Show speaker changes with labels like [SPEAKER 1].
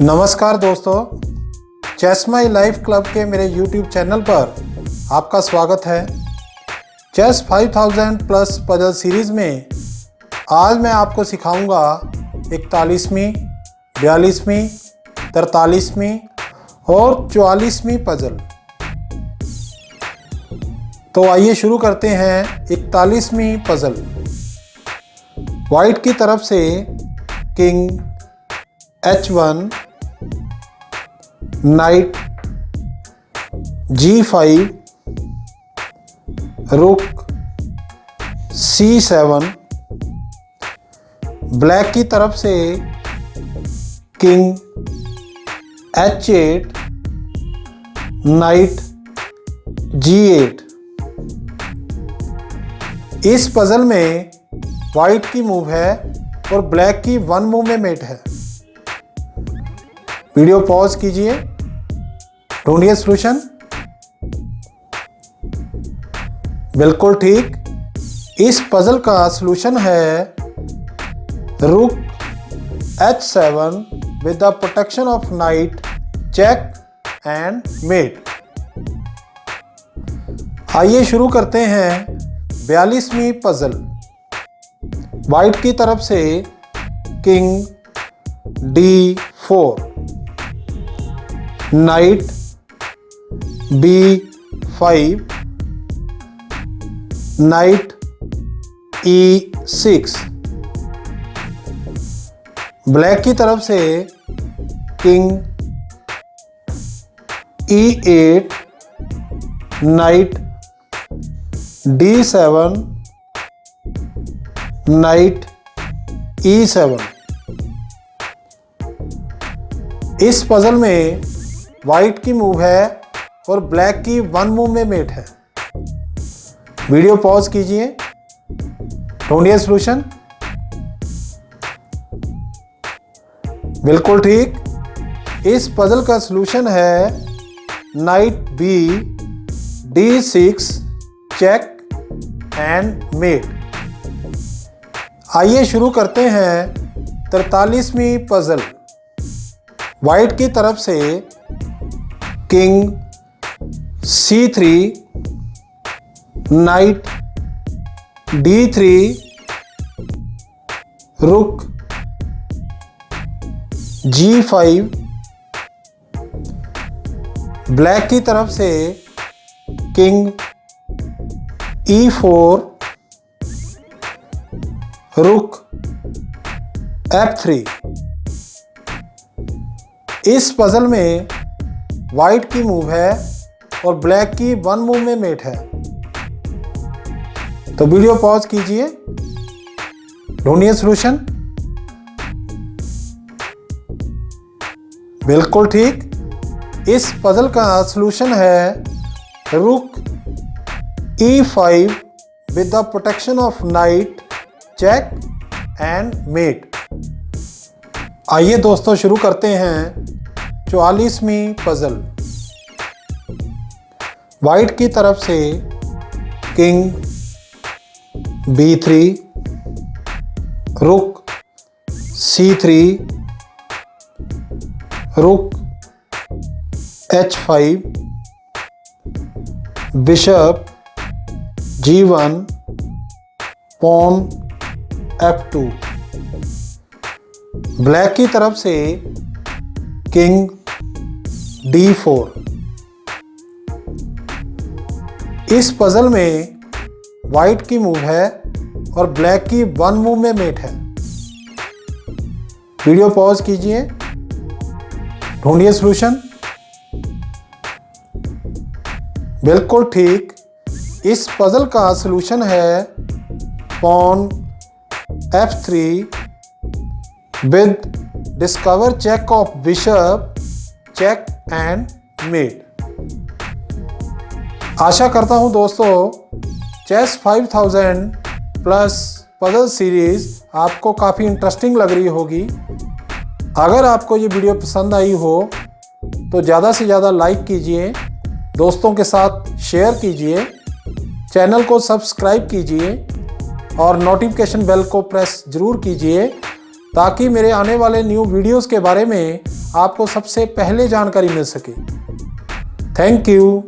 [SPEAKER 1] नमस्कार दोस्तों, chess my life club के मेरे YouTube चैनल पर आपका स्वागत है। चेस 5000 प्लस पजल सीरीज़ में आज मैं आपको सिखाऊंगा 41वीं, 42वीं, 43वीं और 44वीं पजल। तो आइए शुरू करते हैं 41वीं पजल। वाइट की तरफ से किंग H1, नाइट G5, रुक C7, ब्लैक की तरफ से किंग H8, नाइट G8। इस पजल में वाइट की मूव है और ब्लैक की वन मूव में मेट है। वीडियो पॉज कीजिए, ढूंढिए सॉल्यूशन। बिल्कुल ठीक, इस पजल का सॉल्यूशन है rook H7 with the protection of knight, check and mate. आइए शुरू करते हैं 42वीं पजल। वाइट की तरफ से king D4, night B5, night E6, black की तरफ से king E8, night D7, night E7। इस पजल में वाइट की मूव है और ब्लैक की वन मूव में मेट है। वीडियो पॉज कीजिए, ढूंढिए सॉल्यूशन। बिल्कुल ठीक, इस पजल का सॉल्यूशन है knight B D6, check and mate. आइए शुरू करते हैं 43वीं पजल। वाइट की तरफ से किंग C3, नाइट D3, रुक G5, ब्लैक की तरफ से किंग E4, रुक F3। इस पजल में वाइट की मूव है और ब्लैक की वन मूव में मेट है। तो वीडियो पॉज कीजिए, ढूंढिए सॉल्यूशन। बिल्कुल ठीक, इस पजल का सॉल्यूशन है rook E5 with the protection of knight, check and mate. आइए दोस्तों शुरू करते हैं 44वीं पजल। वाइट की तरफ से किंग B3, रुक C3, रुक H5, bishop G1, pawn F2। Black की तरफ से किंग D4। इस पजल में वाइट की मूव है और ब्लैक की वन मूव में मेट है। वीडियो पॉज कीजिए, ढूंढिए सॉल्यूशन। बिल्कुल ठीक, इस पजल का सॉल्यूशन है pawn F3 with discover check of bishop, check and mate. आशा करता हूं दोस्तों चेस 5000 प्लस पजल सीरीज आपको काफ़ी इंटरेस्टिंग लग रही होगी। अगर आपको ये वीडियो पसंद आई हो तो ज़्यादा से ज़्यादा लाइक कीजिए, दोस्तों के साथ शेयर कीजिए, चैनल को सब्सक्राइब कीजिए और नोटिफिकेशन बेल को प्रेस ज़रूर कीजिए ताकि मेरे आने वाले न्यू वीडियोस के बारे में आपको सबसे पहले जानकारी मिल सके। Thank you.